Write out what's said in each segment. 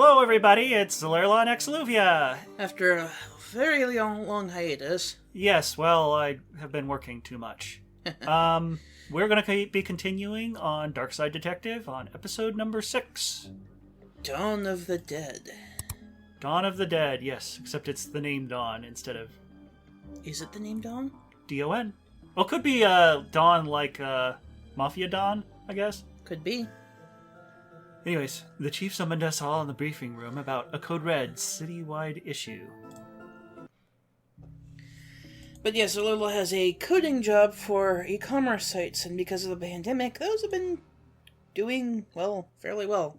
Hello, everybody. It's Lerla and Exluvia. After a very long hiatus. Yes, well, I have been working too much. We're going to be continuing on Darkside Detective on episode number 6. Dawn of the Dead. Dawn of the Dead, yes, except it's the name Dawn instead of... Is it the name Dawn? D-O-N. Well, it could be Dawn like Mafia Dawn, I guess. Could be. Anyways, the chief summoned us all in the briefing room about a Code Red citywide issue. But yes, Lula has a coding job for e-commerce sites, and because of the pandemic, those have been doing, well, fairly well.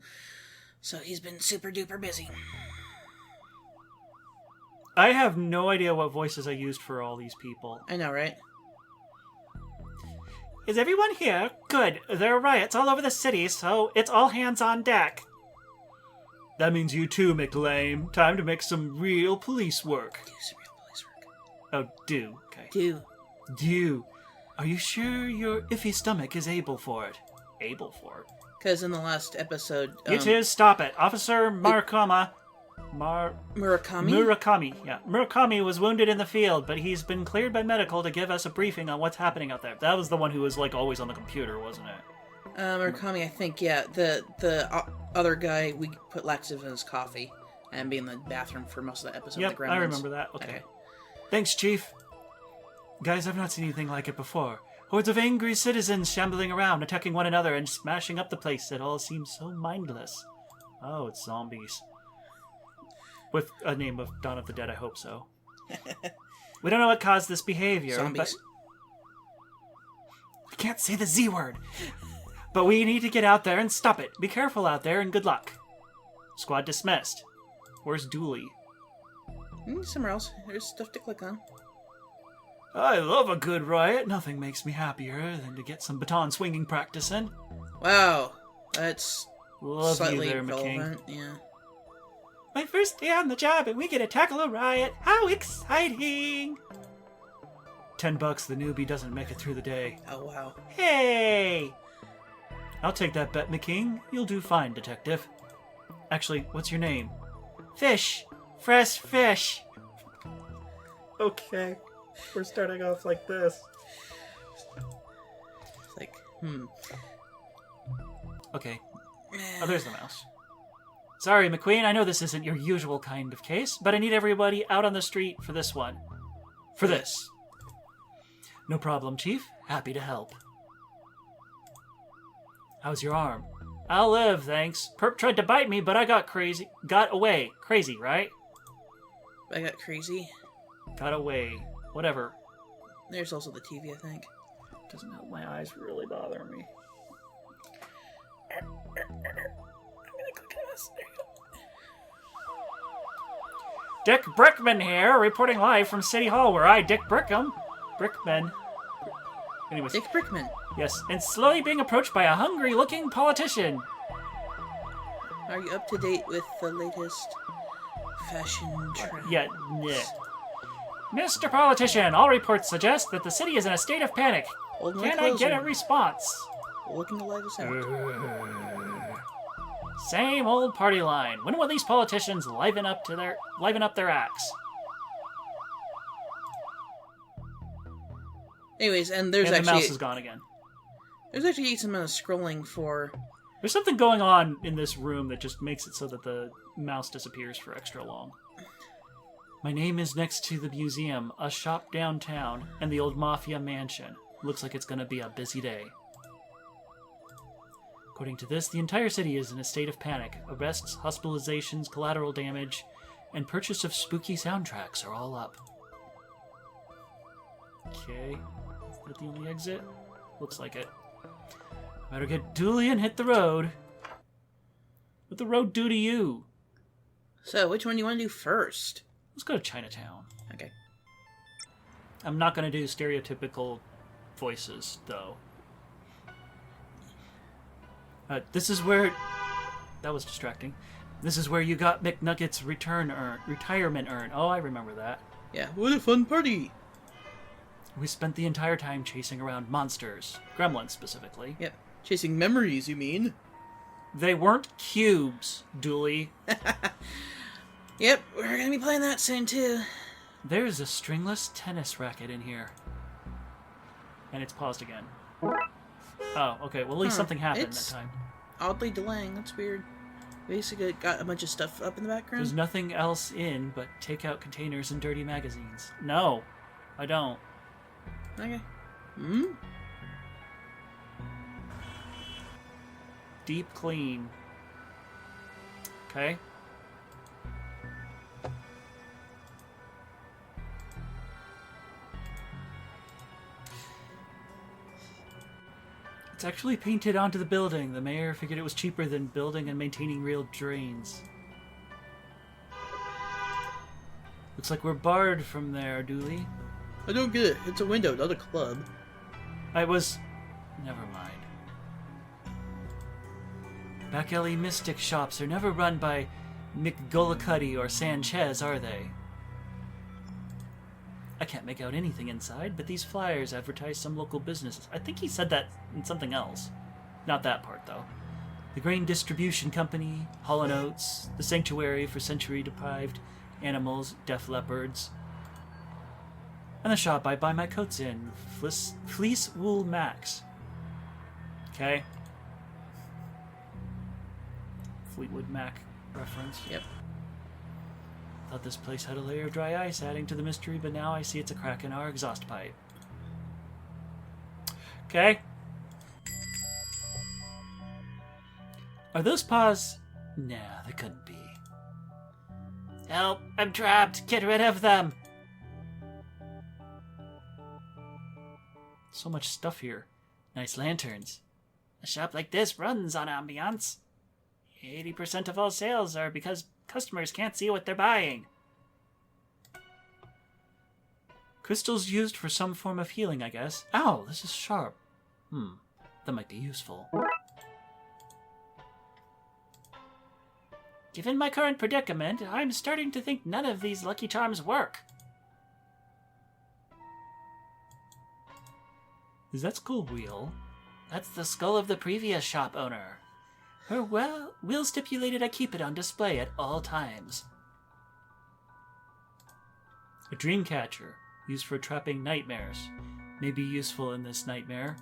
So he's been super duper busy. I have no idea what voices I used for all these people. I know, right? Is everyone here? Good. There are riots all over the city, so it's all hands on deck. That means you too, McLame. Time to make some real police work. Do some real police work. Oh, do. Okay. Do. Are you sure your iffy stomach is able for it? Able for it? Because in the last episode... It is. Stop it. Officer Murakami? Yeah. Murakami was wounded in the field, but he's been cleared by medical to give us a briefing on what's happening out there. That was the one who was, like, always on the computer, wasn't it? Murakami, I think, yeah. The other guy, we put laxative in his coffee and be in the bathroom for most of the episode. Yep, I remember that. Okay. Thanks, Chief. Guys, I've not seen anything like it before. Hordes of angry citizens shambling around, attacking one another and smashing up the place. It all seems so mindless. Oh, it's zombies. With a name of Dawn of the Dead, I hope so. We don't know what caused this behavior, Zombies. but... I can't say the Z word! But we need to get out there and stop it. Be careful out there and good luck. Squad dismissed. Where's Dooley? Somewhere else. There's stuff to click on. I love a good riot. Nothing makes me happier than to get some baton swinging practice in. Wow. That's Love slightly you there, relevant. McKing. Yeah. My first day on the job and we get to tackle a riot. How exciting! $10 the newbie doesn't make it through the day. Oh, wow. Hey! I'll take that bet, McKing. You'll do fine, detective. Actually, what's your name? Fish. Fresh fish. Okay. We're starting off like this. It's like, Okay. Oh, there's the mouse. Sorry, McQueen, I know this isn't your usual kind of case, but I need everybody out on the street for this one. For this. No problem, Chief. Happy to help. How's your arm? I'll live, thanks. Perp tried to bite me, but I got away. Crazy, right? I got crazy. Got away. Whatever. There's also the TV, I think. Doesn't help my eyes really bother me. I'm gonna click on this. There you go. Dick Brickman here, reporting live from City Hall, where I, Dick Brickman. Anyways. Dick Brickman. Yes, and slowly being approached by a hungry-looking politician. Are you up to date with the latest fashion trends? Yeah. Mr. Politician, all reports suggest that the city is in a state of panic. Can I get a response? Looking to live us out. Same old party line. When will these politicians liven up their acts? Anyways, and there's And actually the mouse is gone again. There's actually some amount of scrolling for. There's something going on in this room that just makes it so that the mouse disappears for extra long. My name is next to the museum, a shop downtown, and the old Mafia mansion. Looks like it's going to be a busy day. According to this, the entire city is in a state of panic. Arrests, hospitalizations, collateral damage, and purchase of spooky soundtracks are all up. Okay. Is that the only exit? Looks like it. Better get Dooley and hit the road. What the road do to you? So, which one do you want to do first? Let's go to Chinatown. Okay. I'm not going to do stereotypical voices, though. This is where... That was distracting. This is where you got McNugget's retirement urn. Oh, I remember that. Yeah, what a fun party! We spent the entire time chasing around monsters. Gremlins, specifically. Yep. Chasing memories, you mean? They weren't cubes, Dooley. Yep, we're gonna be playing that soon, too. There's a stringless tennis racket in here. And it's paused again. Oh, okay. Well, at least something happened that time. Oddly delaying. That's weird. Basically, got a bunch of stuff up in the background. There's nothing else in but takeout containers and dirty magazines. No, I don't. Okay. Deep clean. Okay. It's actually painted onto the building. The mayor figured it was cheaper than building and maintaining real drains. Looks like we're barred from there, Dooley. I don't get it. It's a window, not a club. Never mind. Back alley mystic shops are never run by McGullicuddy or Sanchez, are they? I can't make out anything inside, but these flyers advertise some local businesses. I think he said that in something else. Not that part, though. The Grain Distribution Company, Hall & Oates, the Sanctuary for Century-Deprived Animals, Deaf Leopards, and the shop I buy my coats in, Fleece Wool Max. Okay. Fleetwood Mac reference. Yep. Thought this place had a layer of dry ice adding to the mystery, but now I see it's a crack in our exhaust pipe. Okay. Are those paws? Nah, they couldn't be. Help! I'm trapped! Get rid of them! So much stuff here. Nice lanterns. A shop like this runs on ambiance. 80% of all sales are because customers can't see what they're buying. Crystals used for some form of healing, I guess. Ow, this is sharp. That might be useful. Given my current predicament, I'm starting to think none of these Lucky Charms work. Is that skull wheel? That's the skull of the previous shop owner. Her will stipulated I keep it on display at all times. A dream catcher, used for trapping nightmares. May be useful in this nightmare.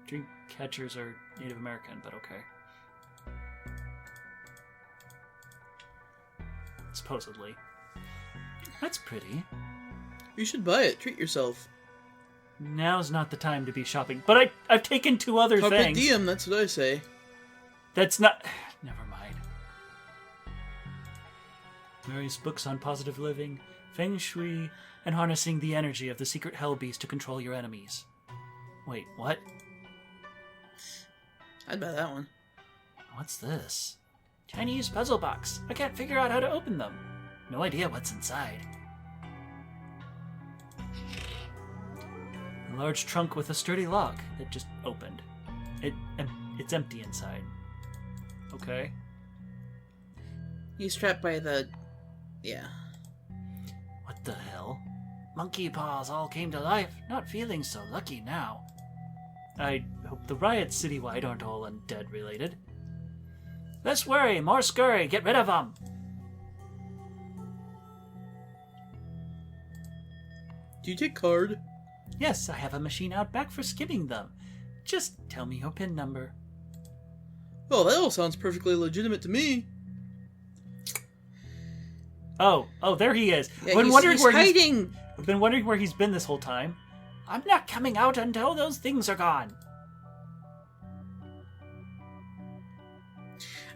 Dream catchers are Native American, but okay. Supposedly. That's pretty. You should buy it. Treat yourself. Now's not the time to be shopping. But I've taken 2 other Carpe things. diem, that's what I say. That's not... Never mind. Various books on positive living, feng shui, and harnessing the energy of the secret hell beast to control your enemies. Wait, what? I'd buy that one. What's this? Chinese puzzle box. I can't figure out how to open them. No idea what's inside. A large trunk with a sturdy lock that just opened. It's empty inside. Okay. He's trapped by the... yeah. What the hell? Monkey paws all came to life. Not feeling so lucky now. I hope the riots citywide aren't all undead related. Less worry, more scurry. Get rid of them. Do you take card? Yes, I have a machine out back for skimming them. Just tell me your PIN number. Well, that all sounds perfectly legitimate to me. Oh, there he is. Yeah, I've he's hiding. I've been wondering where he's been this whole time. I'm not coming out until those things are gone.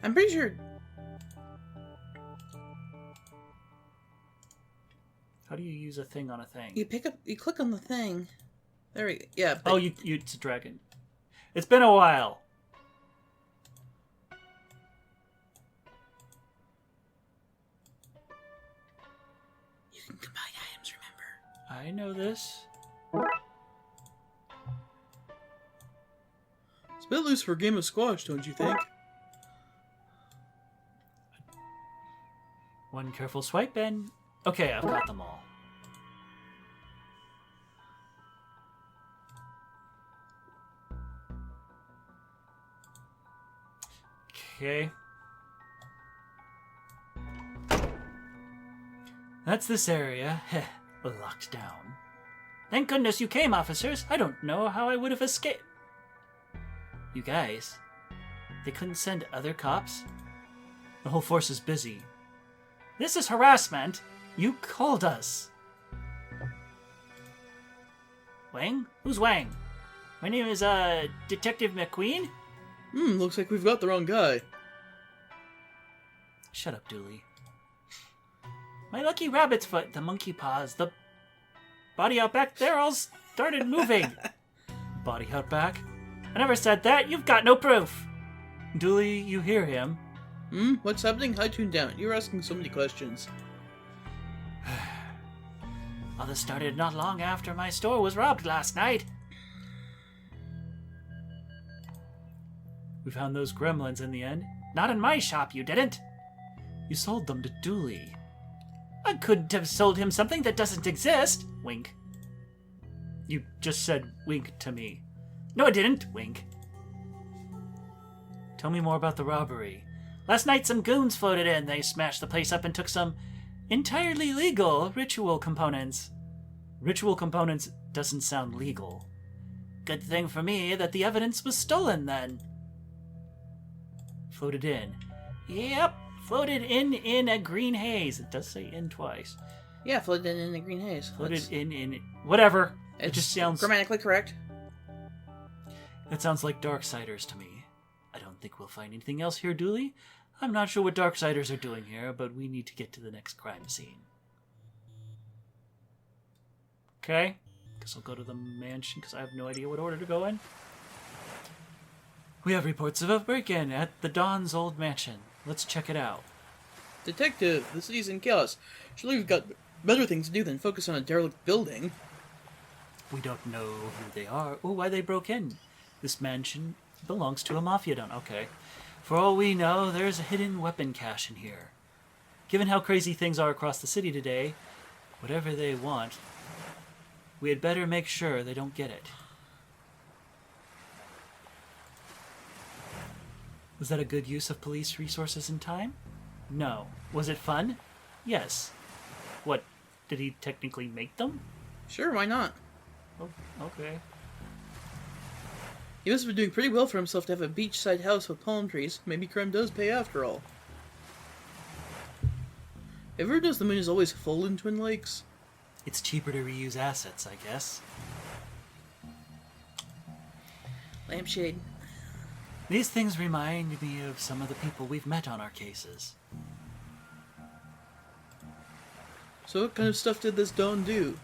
I'm pretty sure... How do you use a thing on a thing? You click on the thing. There we go. Yeah. Oh, it's a dragon. It's been a while. You can combine items, remember? I know this. It's a bit loose for a game of squash, don't you think? One careful swipe and... Okay, I've got them all. Okay. That's this area. Heh, locked down. Thank goodness you came, officers. I don't know how I would have escaped. You guys, they couldn't send other cops? The whole force is busy. This is harassment. You called us. Wang? Who's Wang? My name is, Detective McQueen? Looks like we've got the wrong guy. Shut up, Dooley. My lucky rabbit's foot, the monkey paws, the body out back there all started moving. Body out back? I never said that. You've got no proof. Dooley, you hear him. What's happening? I tuned down. You're asking so many questions. All this started not long after my store was robbed last night. We found those gremlins in the end. Not in my shop, you didn't. You sold them to Dooley. I couldn't have sold him something that doesn't exist. Wink. You just said wink to me. No, I didn't. Wink. Tell me more about the robbery. Last night some goons floated in. They smashed the place up and took some entirely legal ritual components. Ritual components doesn't sound legal. Good thing for me that the evidence was stolen then. Floated in. Yep, floated in a green haze. It does say in twice. Yeah, floated in a green haze. Floated in whatever. It just sounds grammatically correct. It sounds like Darksiders to me. I don't think we'll find anything else here, Dooley. I'm not sure what Darksiders are doing here, but we need to get to the next crime scene. Okay. Guess I'll go to the mansion because I have no idea what order to go in. We have reports of a break-in at the Don's old mansion. Let's check it out. Detective, the city's in chaos. Surely we've got better things to do than focus on a derelict building. We don't know who they are or why they broke in. This mansion belongs to a mafia don. Okay. For all we know, there's a hidden weapon cache in here. Given how crazy things are across the city today, whatever they want, we had better make sure they don't get it. Was that a good use of police resources and time? No. Was it fun? Yes. What, did he technically make them? Sure, why not? Oh, okay. He must have been doing pretty well for himself to have a beachside house with palm trees. Maybe crime does pay after all. Have you ever noticed the moon is always full in Twin Lakes? It's cheaper to reuse assets, I guess. Lampshade. These things remind me of some of the people we've met on our cases. So what kind of stuff did this Don do?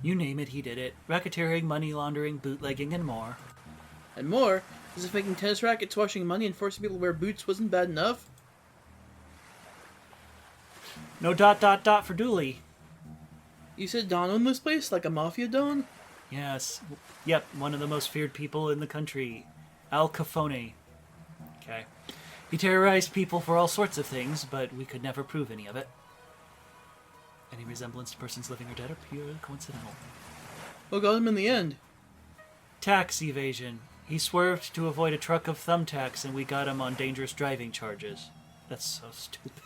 You name it, he did it. Racketeering, money laundering, bootlegging, and more. And more? As if making tennis rackets, washing money, and forcing people to wear boots wasn't bad enough? No ... for Dooley. You said Don owned this place? Like a mafia Don? Yes. Yep, one of the most feared people in the country. Al Capone. Okay. He terrorized people for all sorts of things, but we could never prove any of it. Any resemblance to persons living or dead are pure coincidental. What got him in the end? Tax evasion. He swerved to avoid a truck of thumbtacks, and we got him on dangerous driving charges. That's so stupid.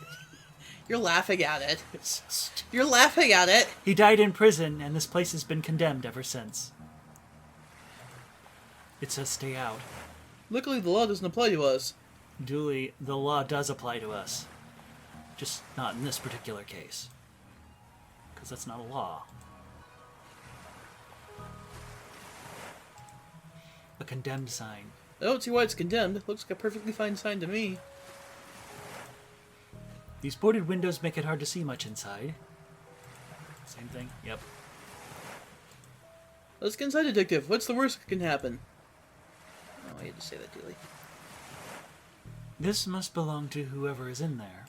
You're laughing at it. It's so stupid. You're laughing at it. He died in prison, and this place has been condemned ever since. It says stay out. Luckily, the law doesn't apply to us. Dooley, the law does apply to us. Just not in this particular case. Because that's not a law. A condemned sign. I don't see why it's condemned. It looks like a perfectly fine sign to me. These boarded windows make it hard to see much inside. Same thing? Yep. Let's get inside, Detective. What's the worst that can happen? Oh, I had to say that, Dooley. This must belong to whoever is in there.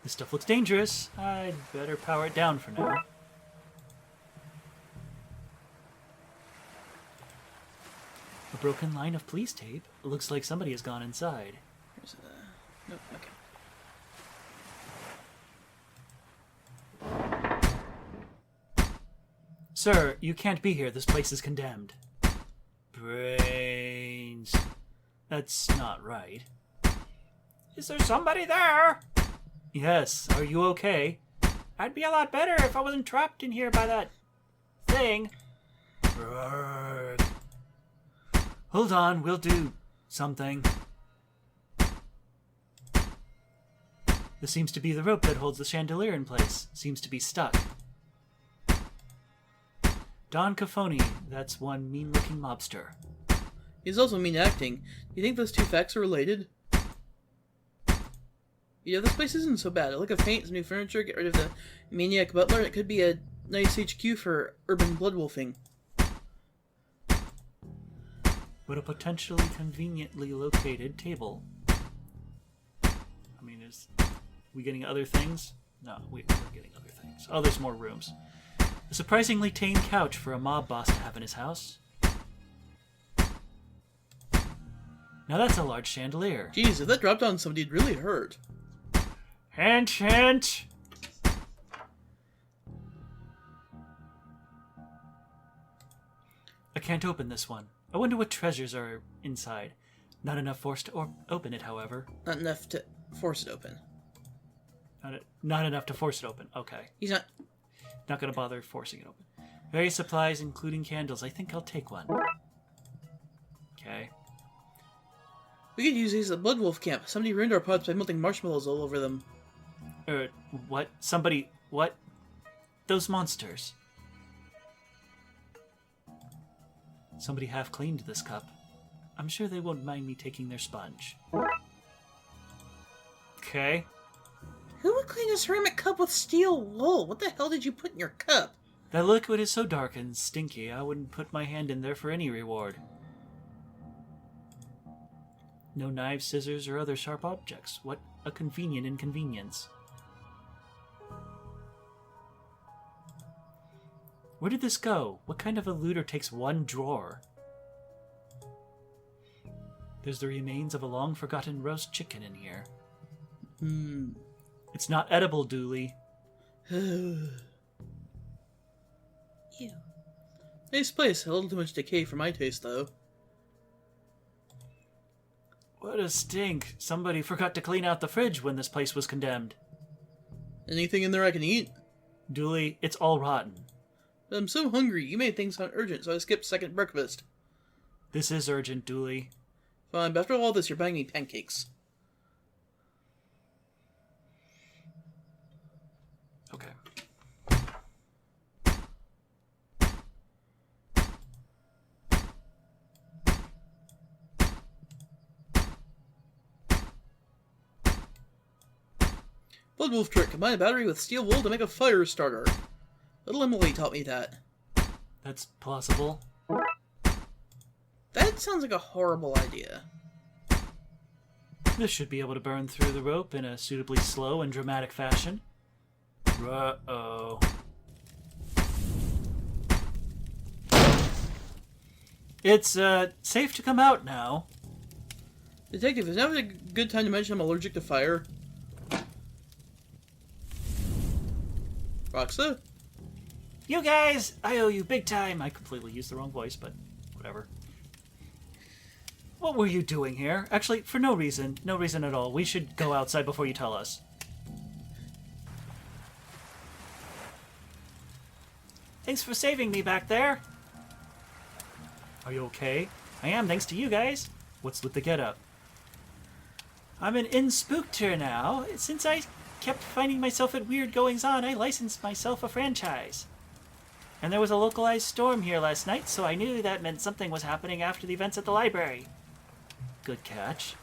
This stuff looks dangerous. I'd better power it down for now. A broken line of police tape. It looks like somebody has gone inside. Here's nope, okay. Sir, you can't be here. This place is condemned. Brains. That's not right. Is there somebody there? Yes, are you okay? I'd be a lot better if I wasn't trapped in here by that thing. Brrr. Hold on, we'll do something. This seems to be the rope that holds the chandelier in place. Seems to be stuck. Don Cafoni, that's one mean-looking mobster. He's also mean acting. Do you think those two facts are related? This place isn't so bad. I look at paint, some new furniture, get rid of the maniac butler. It could be a nice HQ for urban bloodwolfing. But a potentially conveniently located table. I mean, is we getting other things? No, we're getting other things. Oh, there's more rooms. A surprisingly tame couch for a mob boss to have in his house. Now that's a large chandelier. Jeez, if that dropped on somebody, it'd really hurt. Hint, hint! I can't open this one. I wonder what treasures are inside. Not enough force to open it, however. Not enough to force it open. Not enough to force it open. Okay. He's not... Not gonna bother forcing it open. Various supplies, including candles. I think I'll take one. Okay. We could use these at Blood Wolf Camp. Somebody ruined our pots by melting marshmallows all over them. What? Somebody... What? Those monsters. Somebody half-cleaned this cup. I'm sure they won't mind me taking their sponge. Okay. Who would clean a ceramic cup with steel wool? What the hell did you put in your cup? That liquid is so dark and stinky, I wouldn't put my hand in there for any reward. No knives, scissors, or other sharp objects. What a convenient inconvenience. Where did this go? What kind of a looter takes one drawer? There's the remains of a long-forgotten roast chicken in here. It's not edible, Dooley. Ew. Nice place. A little too much decay for my taste, though. What a stink. Somebody forgot to clean out the fridge when this place was condemned. Anything in there I can eat? Dooley, it's all rotten. I'm so hungry. You made things sound urgent, so I skipped second breakfast. This is urgent, Dooley. Fine, but after all this, you're buying me pancakes. Okay. Blood Wolf trick. Combine a battery with steel wool to make a fire starter. Little Emily taught me that. That's plausible. That sounds like a horrible idea. This should be able to burn through the rope in a suitably slow and dramatic fashion. Uh-oh. It's, safe to come out now. Detective, is now a good time to mention I'm allergic to fire? Roxa? You guys, I owe you big time. I completely used the wrong voice, but whatever. What were you doing here? Actually, for no reason. No reason at all. We should go outside before you tell us. Thanks for saving me back there. Are you okay? I am, thanks to you guys. What's with the getup? I'm an in-spookter now. Since I kept finding myself at weird goings-on, I licensed myself a franchise. And there was a localized storm here last night, so I knew that meant something was happening after the events at the library. Good catch.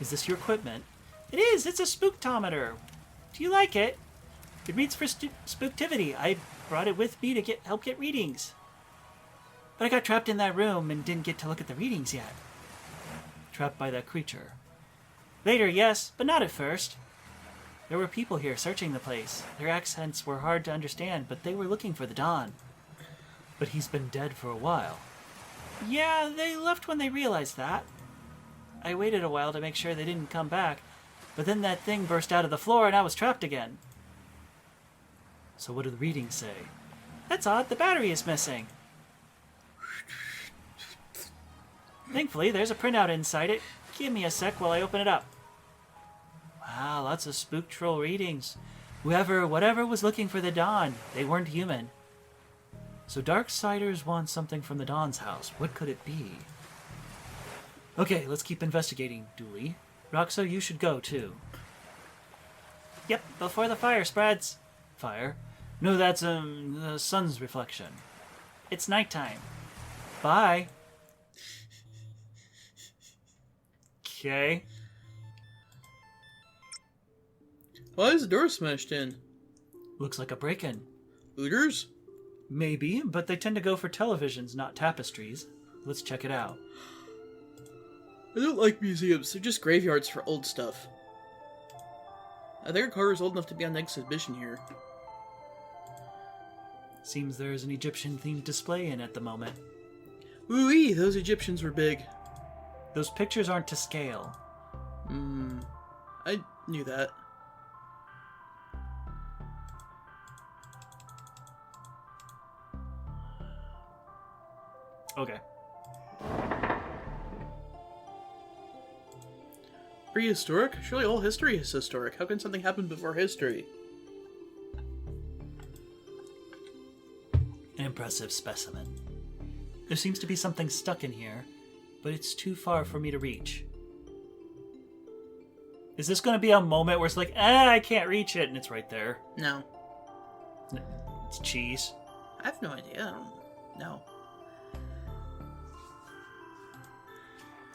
Is this your equipment? It is! It's a spooktometer! Do you like it? It reads for spooktivity. I brought it with me to help get readings. But I got trapped in that room and didn't get to look at the readings yet. Trapped by that creature. Later, yes, but not at first. There were people here searching the place. Their accents were hard to understand, but they were looking for the Don. But he's been dead for a while. Yeah, they left when they realized that. I waited a while to make sure they didn't come back, but then that thing burst out of the floor and I was trapped again. So what do the readings say? That's odd, the battery is missing. Thankfully, there's a printout inside it. Give me a sec while I open it up. Wow, lots of spook troll readings. Whatever was looking for the Dawn, they weren't human. So Darksiders want something from the Dawn's house. What could it be? Okay, let's keep investigating, Dooley. Roxo, you should go, too. Yep, before the fire spreads. Fire? No, that's, the sun's reflection. It's nighttime. Bye. Okay. Why is the door smashed in? Looks like a break-in. Looters? Maybe, but they tend to go for televisions, not tapestries. Let's check it out. I don't like museums. They're just graveyards for old stuff. I think our car is old enough to be on exhibition here. Seems there's an Egyptian-themed display in at the moment. Ooh-wee, those Egyptians were big. Those pictures aren't to scale. I knew that. Okay. Prehistoric? Surely all history is historic. How can something happen before history? An impressive specimen. There seems to be something stuck in here, but it's too far for me to reach. Is this going to be a moment where it's like, I can't reach it, and it's right there? No. It's cheese. I have no idea. I don't know.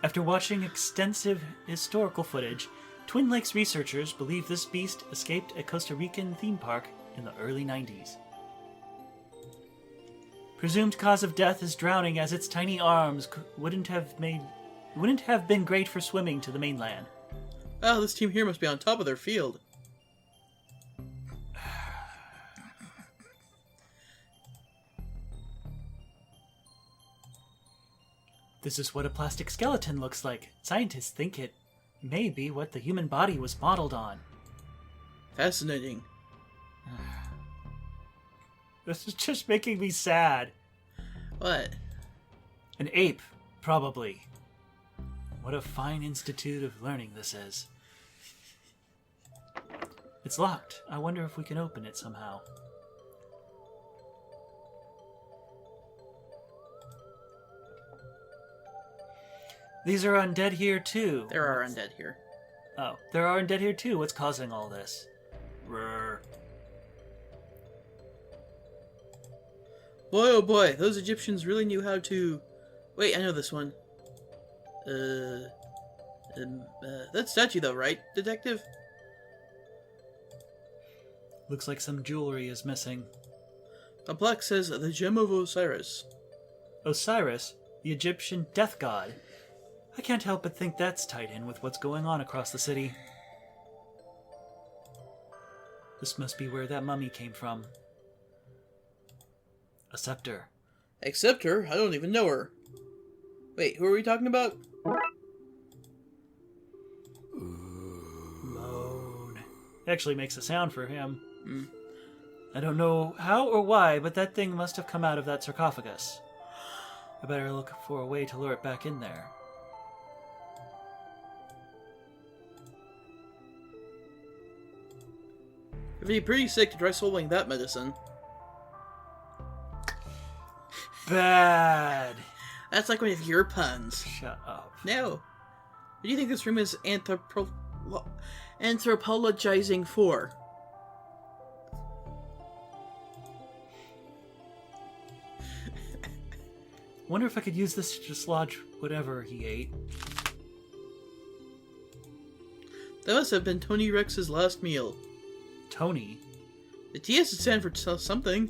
After watching extensive historical footage, Twin Lakes researchers believe this beast escaped a Costa Rican theme park in the early 90s. Presumed cause of death is drowning, as its tiny arms wouldn't have been great for swimming to the mainland. Wow, this team here must be on top of their field. This is what a plastic skeleton looks like. Scientists think it may be what the human body was modeled on. Fascinating. This is just making me sad. What? An ape, probably. What a fine institute of learning this is. It's locked. I wonder if we can open it somehow. These are undead here, too. There are undead here. Oh, there are undead here, too. What's causing all this? Rrr. Boy, oh boy, those Egyptians really knew how to... Wait, I know this one. That statue though, right, Detective? Looks like some jewelry is missing. The plaque says the Gem of Osiris. Osiris, the Egyptian death god. I can't help but think that's tied in with what's going on across the city. This must be where that mummy came from. A scepter. A scepter? I don't even know her. Wait, who are we talking about? Moan. It actually makes a sound for him. I don't know how or why, but that thing must have come out of that sarcophagus. I better look for a way to lure it back in there. It'd be pretty sick to try swallowing that medicine. Bad. That's like one of your puns. Shut up. No. What do you think this room is anthropologizing for? Wonder if I could use this to dislodge whatever he ate. That must have been Tony Rex's last meal. Tony? The T has to stand for something.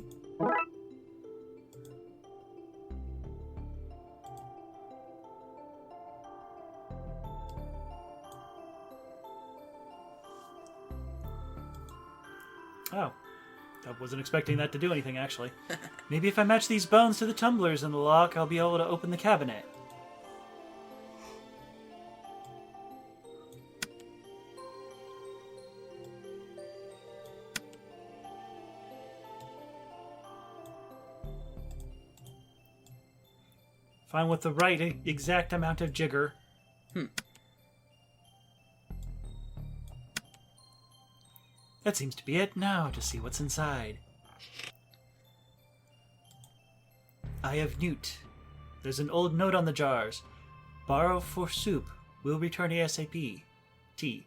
Oh. I wasn't expecting that to do anything, actually. Maybe if I match these bones to the tumblers in the lock, I'll be able to open the cabinet. Find with the right exact amount of jigger. That seems to be it. Now to see what's inside. Eye of Newt. There's an old note on the jars. Borrow for soup. Will return ASAP. T.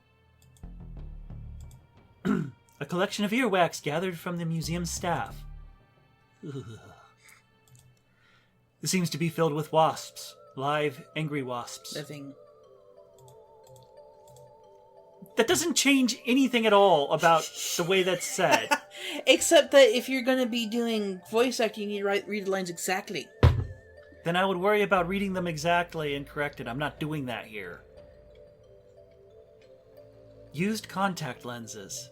A collection of earwax gathered from the museum staff. Ugh. This seems to be filled with wasps. Live, angry wasps. Living. That doesn't change anything at all about the way that's said. Except that if you're going to be doing voice acting, you need to read the lines exactly. Then I would worry about reading them exactly and correct it. I'm not doing that here. Used contact lenses.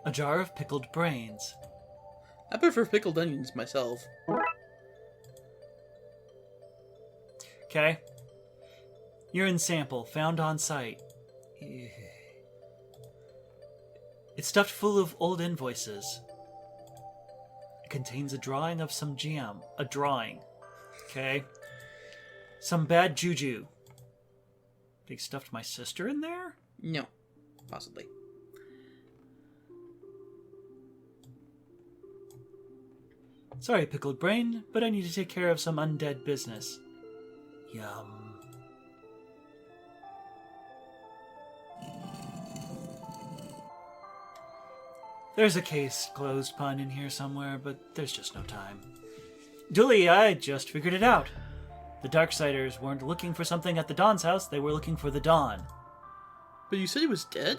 A jar of pickled brains. I prefer pickled onions myself. Okay. Urine sample found on site. It's stuffed full of old invoices. It contains a drawing of some jam. A drawing. Okay. Some bad juju. They stuffed my sister in there? No. Possibly. Sorry, pickled brain, but I need to take care of some undead business. Yum. There's a case closed pun in here somewhere, but there's just no time. Dooley, I just figured it out. The Darksiders weren't looking for something at the Dawn's house, they were looking for the Dawn. But you said he was dead?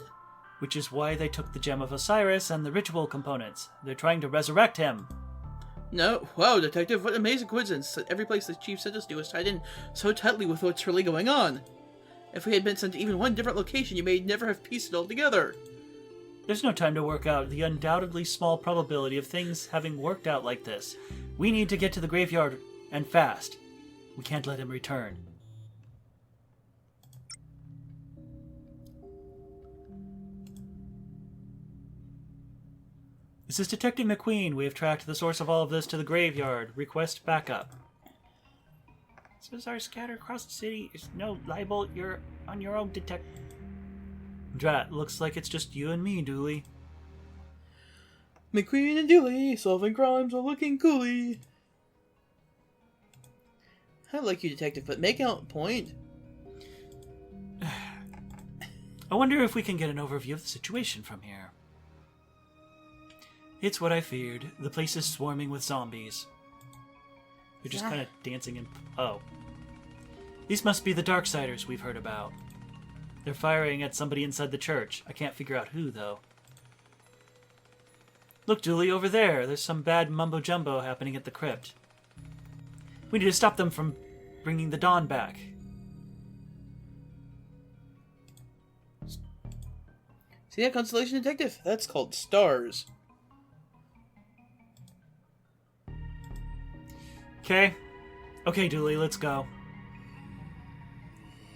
Which is why they took the Gem of Osiris and the ritual components. They're trying to resurrect him. No. Wow, Detective, what an amazing coincidence that every place the Chief sent us to was tied in so tightly with what's really going on. If we had been sent to even one different location, you may never have pieced it all together. There's no time to work out the undoubtedly small probability of things having worked out like this. We need to get to the graveyard, and fast. We can't let him return. This is Detective McQueen. We have tracked the source of all of this to the graveyard. Request backup. Bizarre scattered across the city. There's no libel. You're on your own, detective. Drat, looks like it's just you and me, Dooley. McQueen and Dooley, solving crimes while looking coolie. I like you, Detective, but make out point. I wonder if we can get an overview of the situation from here. It's what I feared. The place is swarming with zombies. They're just kind of dancing in... Oh. These must be the Darksiders we've heard about. They're firing at somebody inside the church. I can't figure out who, though. Look, Dooley, over there. There's some bad mumbo-jumbo happening at the crypt. We need to stop them from bringing the dawn back. See that constellation, Detective? That's called stars. Okay. Okay, Dooley, let's go.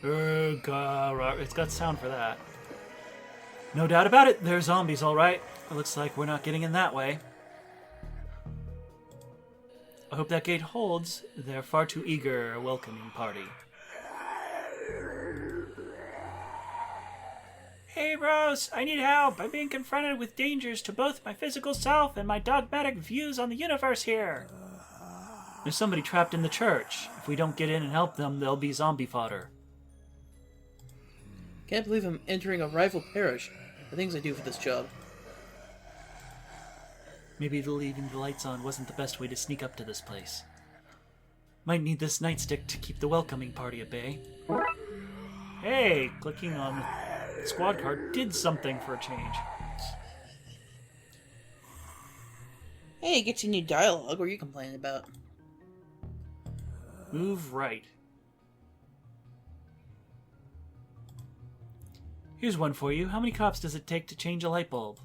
It's got sound for that. No doubt about it, they're zombies, alright. It looks like we're not getting in that way. I hope that gate holds. They're far too eager a welcoming party. Hey, Rose, I need help. I'm being confronted with dangers to both my physical self and my dogmatic views on the universe here. There's somebody trapped in the church. If we don't get in and help them, they'll be zombie fodder. Can't believe I'm entering a rival parish. The things I do for this job. Maybe leaving the lights on wasn't the best way to sneak up to this place. Might need this nightstick to keep the welcoming party at bay. Hey, clicking on the squad card did something for a change. Hey, get you new dialogue. What are you complaining about? Move right. Here's one for you. How many cops does it take to change a light bulb?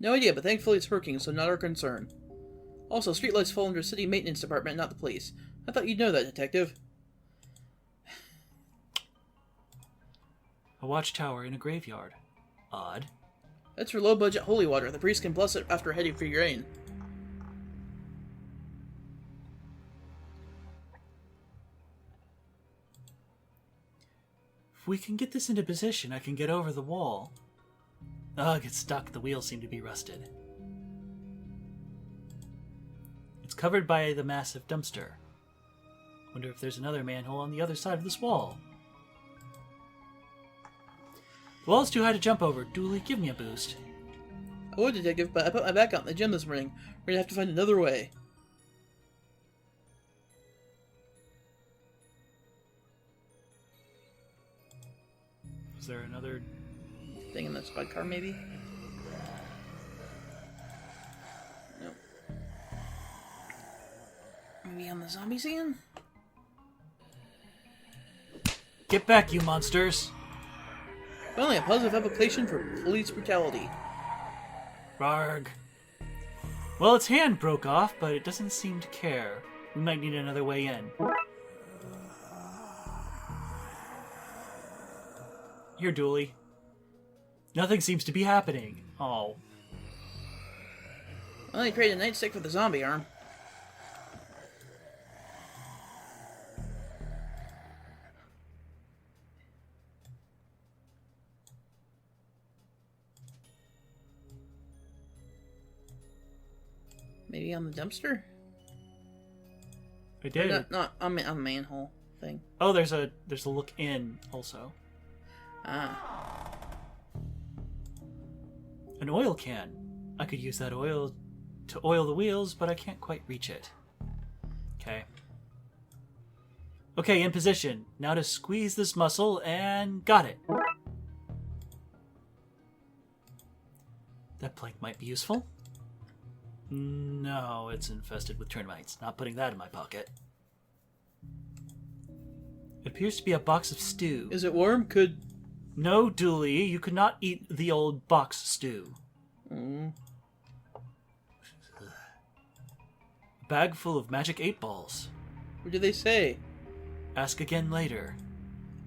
No idea, but thankfully it's working, so not our concern. Also, streetlights fall under city maintenance department, not the police. I thought you'd know that, Detective. A watchtower in a graveyard. Odd. That's for low-budget holy water. The priest can bless it after heading for your rain. If we can get this into position, I can get over the wall. Ugh, it's stuck. The wheels seem to be rusted. It's covered by the massive dumpster. Wonder if there's another manhole on the other side of this wall. The wall's too high to jump over. Dooley, give me a boost. I would, Detective, but I put my back out in the gym this morning. We're gonna have to find another way. Is there another thing in the squad car, maybe? Nope. Maybe on the zombies again? Get back, you monsters! Finally, a positive application for police brutality. Rarg. Well, its hand broke off, but it doesn't seem to care. We might need another way in. Here, Dooley. Nothing seems to be happening. Oh. I only created a nightstick for the zombie arm. Maybe on the dumpster? I did. Not on the manhole thing. Oh, there's a look in also. Ah. An oil can. I could use that oil to oil the wheels, but I can't quite reach it. Okay. Okay, in position. Now to squeeze this muscle, and got it. That plank might be useful. No, it's infested with termites. Not putting that in my pocket. It appears to be a box of stew. Is it warm? No, Dooley, you could not eat the old box stew. Mm. A bag full of magic 8-balls. What did they say? Ask again later.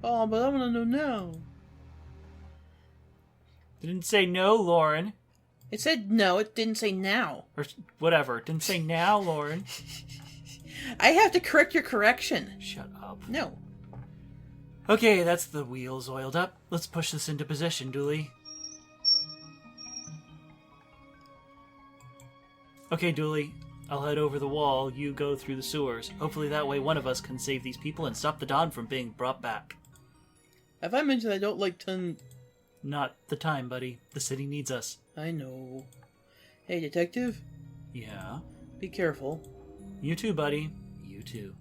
Oh, but I want to know now. Didn't say no, Lauren. It said no, it didn't say now. Or whatever. It didn't say now, Lauren. I have to correct your correction. Shut up. No. Okay, that's the wheels oiled up. Let's push this into position, Dooley. Okay, Dooley. I'll head over the wall. You go through the sewers. Hopefully that way one of us can save these people and stop the Dawn from being brought back. Have I mentioned I don't like Not the time, buddy. The city needs us. I know. Hey, Detective? Yeah? Be careful. You too, buddy. You too.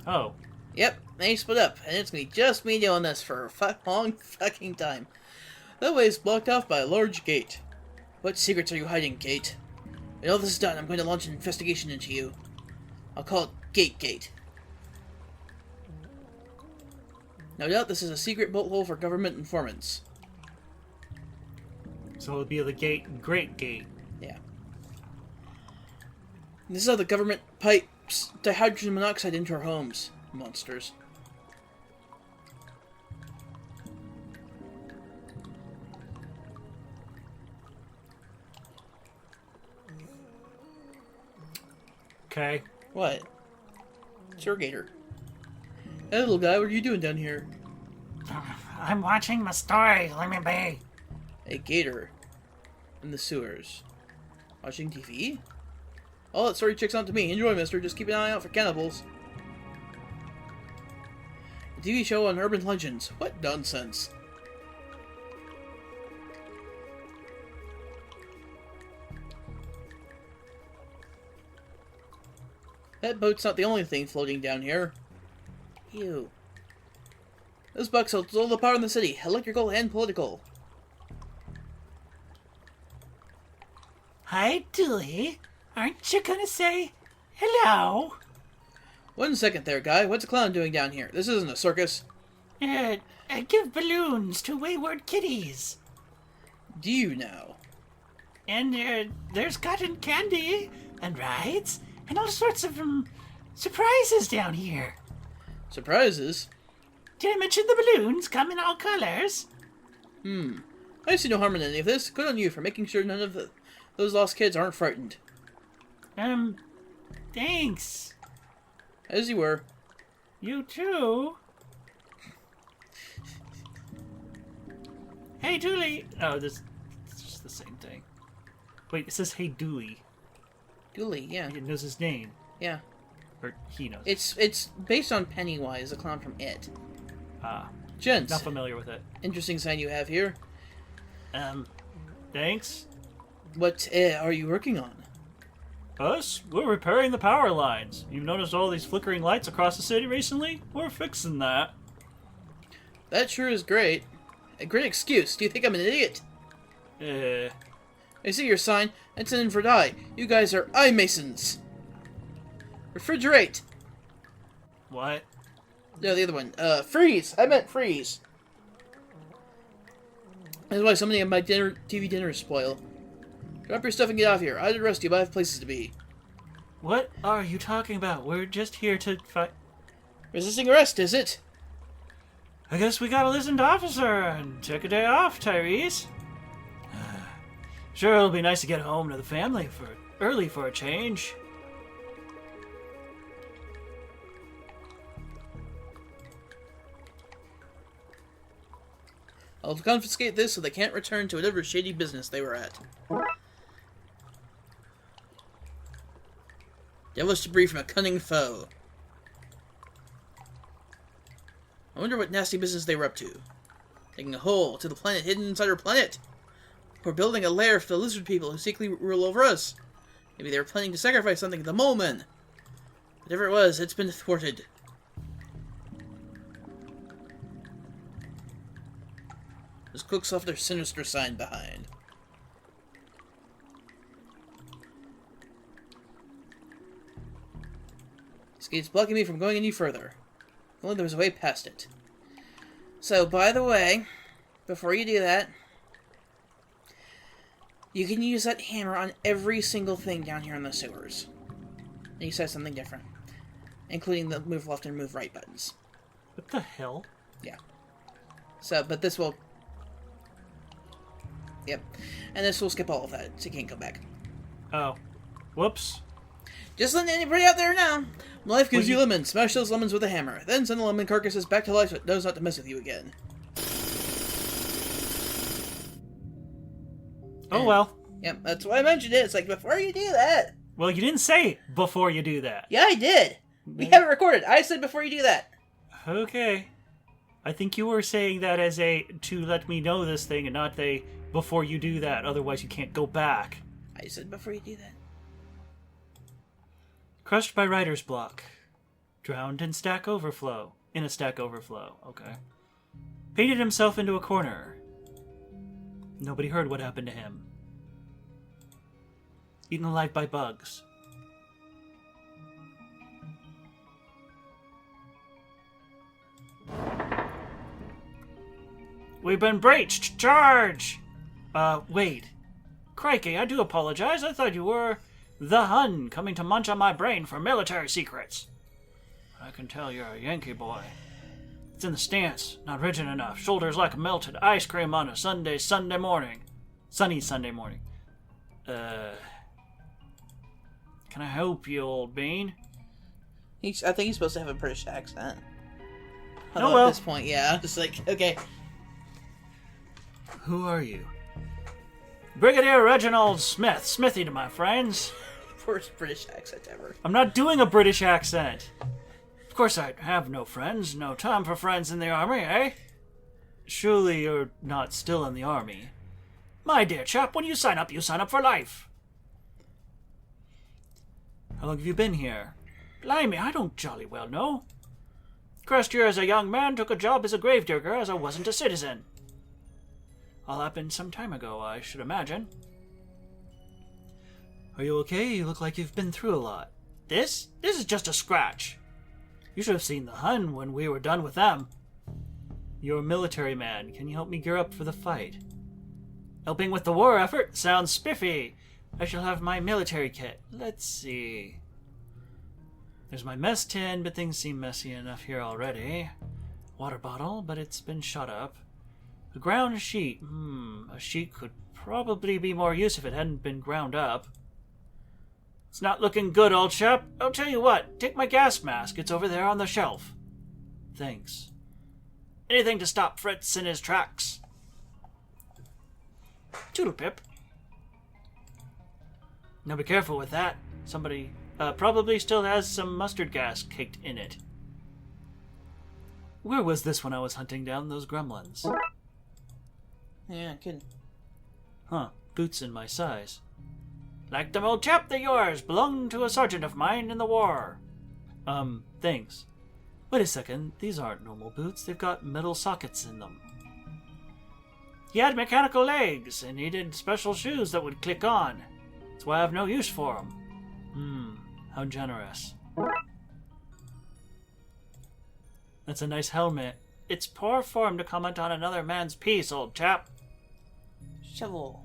Oh. Yep, they split up, and it's gonna be just me doing this for a long fucking time. That way is blocked off by a large gate. What secrets are you hiding, Gate? When all this is done, I'm going to launch an investigation into you. I'll call it Gate. No doubt this is a secret bolt hole for government informants. So it'll be the Great Gate. Yeah. This is how the government pipes dihydrogen monoxide into our homes. Monsters. Okay. What? It's your gator. Hey, little guy, what are you doing down here? I'm watching my story. Let me be. A gator. In the sewers. Watching TV? Oh, that story checks out to me. Enjoy, mister. Just keep an eye out for cannibals. A TV show on urban legends. What nonsense. That boat's not the only thing floating down here. Ew. This box holds all the power in the city, electrical and political. Hi, Dooley. Aren't you gonna say hello? 1 second there, guy. What's a clown doing down here? This isn't a circus. I give balloons to wayward kitties. Do you now? And there's cotton candy and rides and all sorts of surprises down here. Surprises? Did I mention the balloons come in all colors? I see no harm in any of this. Good on you for making sure none of those lost kids aren't frightened. Thanks. As you were. You too. Hey, Dooley! Oh, it's just the same thing. Wait, it says Hey, Dooley. Dooley, yeah. It knows his name. Yeah. Or he knows. It's based on Pennywise, the clown from It. Ah. Gents. Not familiar with it. Interesting sign you have here. Thanks? What are you working on? Us? We're repairing the power lines. You've noticed all these flickering lights across the city recently? We're fixing that. That sure is great. A great excuse. Do you think I'm an idiot? I see your sign. It's an infrared eye. You guys are eye masons. Refrigerate. What? No, the other one. Freeze. I meant freeze. That's why so many of my TV dinners spoil. Drop your stuff and get out of here. I'd arrest you, but I have places to be. What are you talking about? We're just here to fight. Resisting arrest, is it? I guess we gotta listen to Officer and take a day off, Tyrese. Sure, it'll be nice to get home to the family early for a change. I'll confiscate this so they can't return to whatever shady business they were at. Devilish debris from a cunning foe. I wonder what nasty business they were up to. Digging a hole to the planet hidden inside our planet. Or building a lair for the lizard people who secretly rule over us. Maybe they were planning to sacrifice something to the mole men. Whatever it was, it's been thwarted. Those cooks left their sinister sign behind. This gate's blocking me from going any further. If only there was a way past it. So, by the way, before you do that, you can use that hammer on every single thing down here in the sewers. And he says something different. Including the move left and move right buttons. What the hell? Yeah. So, but this will... Yep. And this will skip all of that, so you can't go back. Oh. Whoops. Just letting anybody out there know. Life gives you lemons. Smash those lemons with a hammer. Then send the lemon carcasses back to life so it knows not to mess with you again. Oh, well. Yep, that's why I mentioned it. It's like, before you do that. Well, you didn't say before you do that. Yeah, I did. We have it recorded. I said before you do that. Okay. I think you were saying that as a, to let me know this thing, and not a, before you do that, otherwise you can't go back. I said before you do that. Crushed by writer's block. Drowned in stack overflow. In a stack overflow. Okay. Painted himself into a corner. Nobody heard what happened to him. Eaten alive by bugs. We've been breached! Charge! Wait. Crikey, I do apologize. I thought you were the Hun coming to munch on my brain for military secrets. I can tell you're a Yankee boy. It's in the stance, not rigid enough. Shoulders like melted ice cream on a Sunday morning. Sunny Sunday morning. Can I help you, old bean? I think he's supposed to have a British accent. Oh, Although well. At this point, yeah. Just like, okay. Who are you? Brigadier Reginald Smith. Smithy to my friends. Worst British accent ever. I'm not doing a British accent. Of course I have no friends. No time for friends in the army, eh? Surely you're not still in the army. My dear chap, when you sign up for life. How long have you been here? Blimey, I don't jolly well know. First year as a young man, took a job as a gravedigger as I wasn't a citizen. All happened some time ago, I should imagine. Are you okay? You look like you've been through a lot. This is just a scratch. You should have seen the Hun when we were done with them. You're a military man. Can you help me gear up for the fight? Helping with the war effort? Sounds spiffy. I shall have my military kit. Let's see. There's my mess tin, but things seem messy enough here already. Water bottle, but it's been shut up. A ground sheet. A sheet could probably be more use if it hadn't been ground up. It's not looking good, old chap. I'll tell you what, take my gas mask. It's over there on the shelf. Thanks. Anything to stop Fritz in his tracks. Toodle pip. Now be careful with that. Somebody probably still has some mustard gas caked in it. Where was this when I was hunting down those gremlins? Yeah, kidding. Huh, boots in my size. Like them old chap that yours, belonged to a sergeant of mine in the war. Thanks. Wait a second, these aren't normal boots, they've got metal sockets in them. He had mechanical legs and needed special shoes that would click on. That's why I have no use for them. How generous. That's a nice helmet. It's poor form to comment on another man's piece, old chap. Shovel.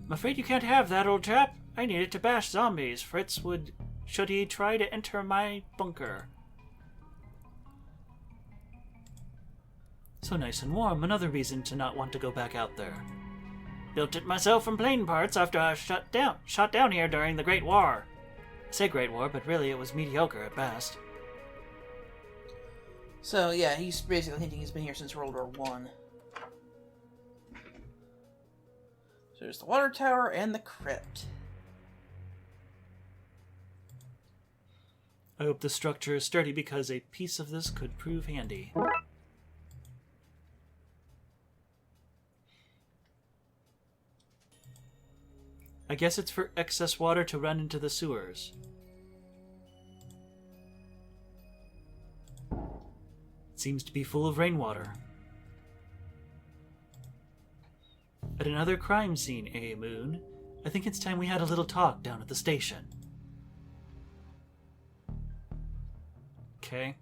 I'm afraid you can't have that, old chap. I need it to bash zombies. Fritz would, should he try to enter my bunker. So nice and warm. Another reason to not want to go back out there. Built it myself from plane parts after I was shot down here during the Great War. I say Great War, but really it was mediocre at best. So, yeah, he's basically hinting he's been here since World War One. So there's the water tower and the crypt. I hope the structure is sturdy because a piece of this could prove handy. I guess it's for excess water to run into the sewers. It seems to be full of rainwater. At another crime scene, eh, Moon? I think it's time we had a little talk down at the station. Okay.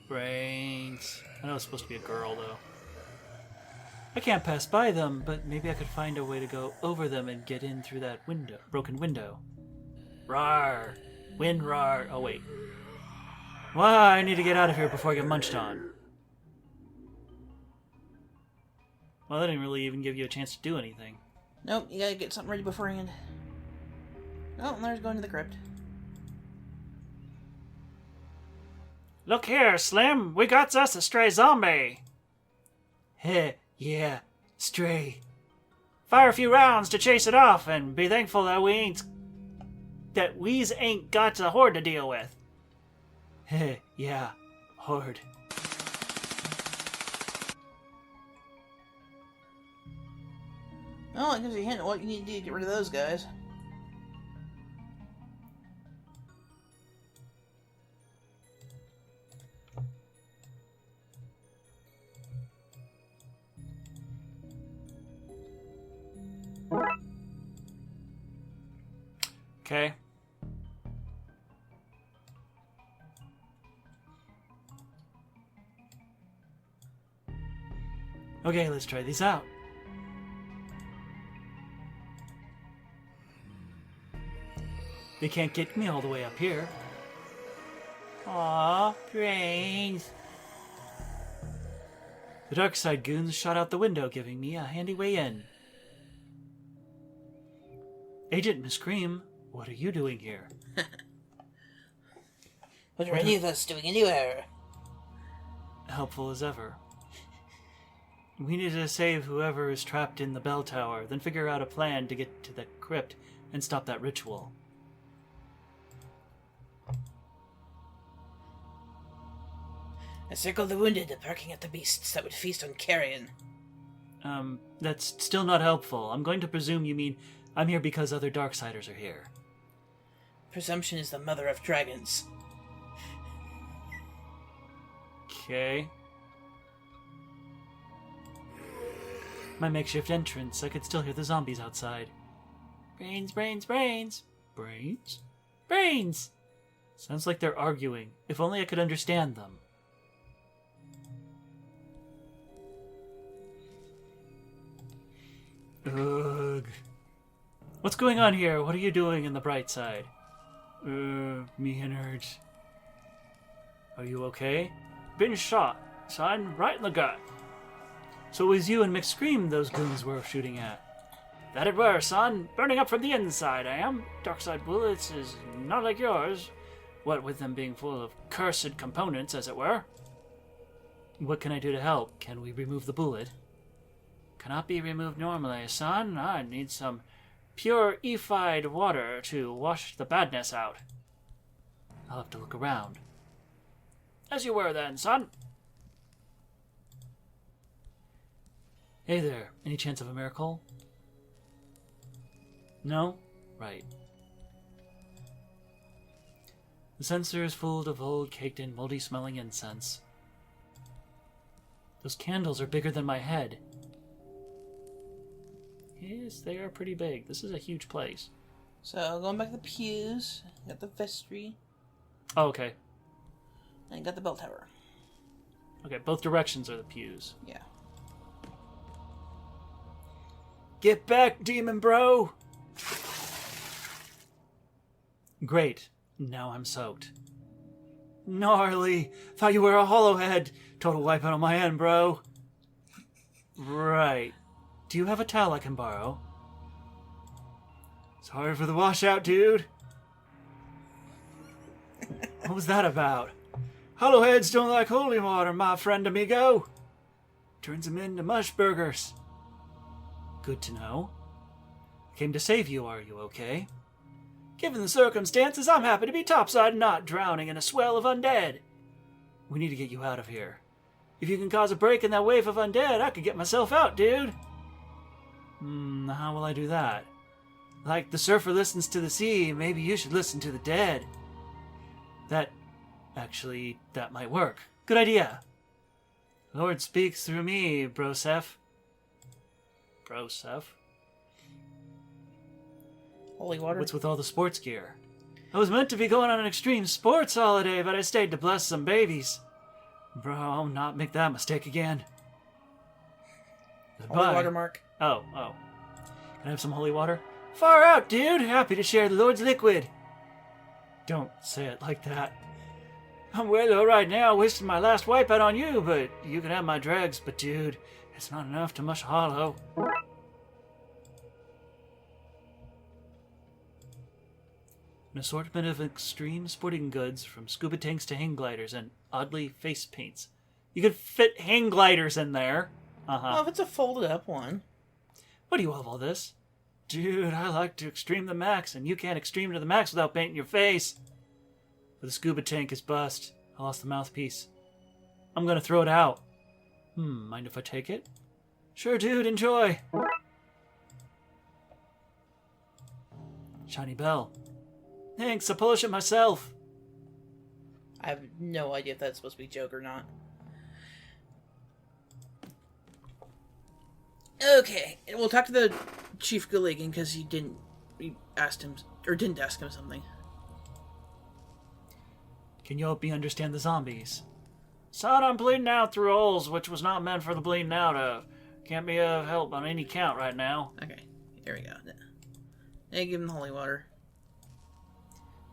Brains. I know it's supposed to be a girl, though. I can't pass by them, but maybe I could find a way to go over them and get in through that window, broken window. Rawr! Wind rawr! Oh, wait. Well, I need to get out of here before I get munched on. Well, that didn't really even give you a chance to do anything. Nope, you gotta get something ready beforehand. Oh, and there's going to the crypt. Look here, Slim! We got us a stray zombie! Heh, yeah, stray. Fire a few rounds to chase it off, and be thankful that we's ain't got a horde to deal with. Heh, yeah, horde. Oh, it gives you a hint of what you need to do to get rid of those guys. Okay. Okay, let's try these out. They can't get me all the way up here. Aw, brains. The Darkside goons shot out the window, giving me a handy way in. Agent Miss Cream, what are you doing here? What are any of us doing anywhere? Helpful as ever. We need to save whoever is trapped in the bell tower, then figure out a plan to get to the crypt and stop that ritual. Encircle the wounded, barking at the beasts that would feast on carrion. That's still not helpful. I'm going to presume you mean I'm here because other Darksiders are here. Presumption is the mother of dragons. Okay. My makeshift entrance. I could still hear the zombies outside. Brains, brains, brains. Brains? Brains! Sounds like they're arguing. If only I could understand them. Ugh. What's going on here? What are you doing in the bright side? Me innards. Are you okay? Been shot, son, right in the gut. So it was you and McScream those goons were shooting at? That it were, son. Burning up from the inside, I am. Darkside bullets is not like yours. What with them being full of cursed components, as it were. What can I do to help? Can we remove the bullet? Cannot be removed normally, son. I need some purified water to wash the badness out. I'll have to look around. As you were then, son. Hey there, any chance of a miracle? No? Right. The censer is full of old, caked-in, moldy-smelling incense. Those candles are bigger than my head. Yes, they are pretty big. This is a huge place. So, going back to the pews, got the vestry, Oh, okay. and got the bell tower. Okay, both directions are the pews. Yeah. Get back, demon bro! Great. Now I'm soaked. Gnarly. Thought you were a hollowhead. Total wipeout on my end, bro. Right. Do you have a towel I can borrow? Sorry for the washout, dude. What was that about? Hollowheads don't like holy water, my friend amigo. Turns them into mush burgers. Good to know. Came to save you, are you okay? Given the circumstances, I'm happy to be topside and not drowning in a swell of undead. We need to get you out of here. If you can cause a break in that wave of undead, I could get myself out, dude. How will I do that? Like the surfer listens to the sea, maybe you should listen to the dead. That might work. Good idea. Lord speaks through me, Broseph. Broseph? Holy water. What's with all the sports gear? I was meant to be going on an extreme sports holiday, but I stayed to bless some babies. Bro, I'll not make that mistake again. Goodbye. Holy water, Mark. Oh. Can I have some holy water? Far out, dude! Happy to share the Lord's liquid. Don't say it like that. I'm way low right now, wasting my last wipeout on you, but you can have my dregs. But dude, it's not enough to mush hollow. An assortment of extreme sporting goods, from scuba tanks to hang gliders and oddly face paints. You could fit hang gliders in there. Well, if it's a folded up one. What do you have all this? Dude, I like to extreme the max, and you can't extreme to the max without painting your face. But the scuba tank is bust. I lost the mouthpiece. I'm gonna throw it out. Mind if I take it? Sure, dude, enjoy. Shiny bell. Thanks, I'll polish it myself. I have no idea if that's supposed to be a joke or not. Okay, and we'll talk to the Chief Gilligan because didn't ask him something. Can you help me understand the zombies? Son, I'm bleeding out through holes, which was not meant for the bleeding out of. Can't be of help on any count right now. Okay, here we go. Hey, give him the holy water.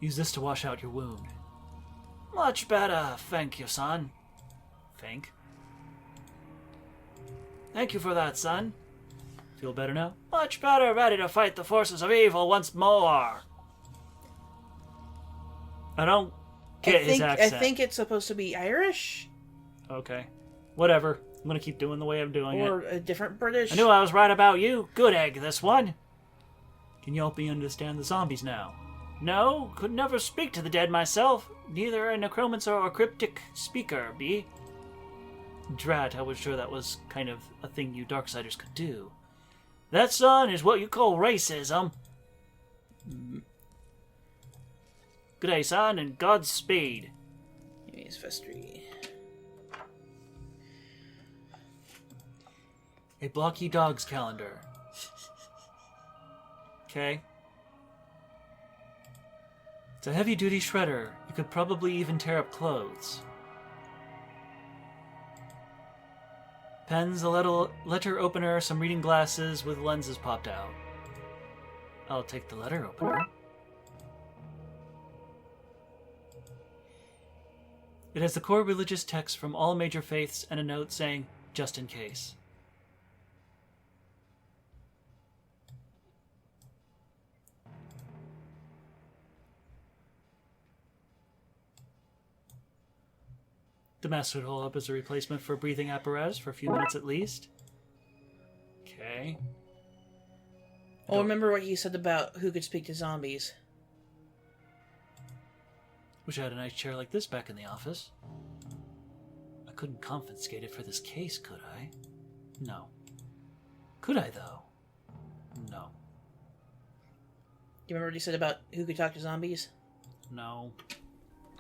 Use this to wash out your wound. Much better, thank you, son. Thank you for that, son. Feel better now? Much better, ready to fight the forces of evil once more. I don't get his accent. I think it's supposed to be Irish. Okay. Whatever. I'm gonna keep doing the way I'm doing it. Or a different British. I knew I was right about you. Good egg, this one. Can you help me understand the zombies now? No, could never speak to the dead myself. Neither a necromancer or cryptic speaker, be. Drat, I was sure that was kind of a thing you Darksiders could do. That, son, is what you call racism. Good day, son, and Godspeed. Here's vestry. A blocky dog's calendar. Okay. It's a heavy-duty shredder. You could probably even tear up clothes. Pens, a letter opener, some reading glasses with lenses popped out. I'll take the letter opener. It has the core religious texts from all major faiths and a note saying, just in case. the master hole up as a replacement for a breathing apparatus for a few minutes at least. Okay. Oh, remember what he said about who could speak to zombies? Wish I had a nice chair like this back in the office. I couldn't confiscate it for this case, could I? No. Could I, though? No. Do you remember what he said about who could talk to zombies? No.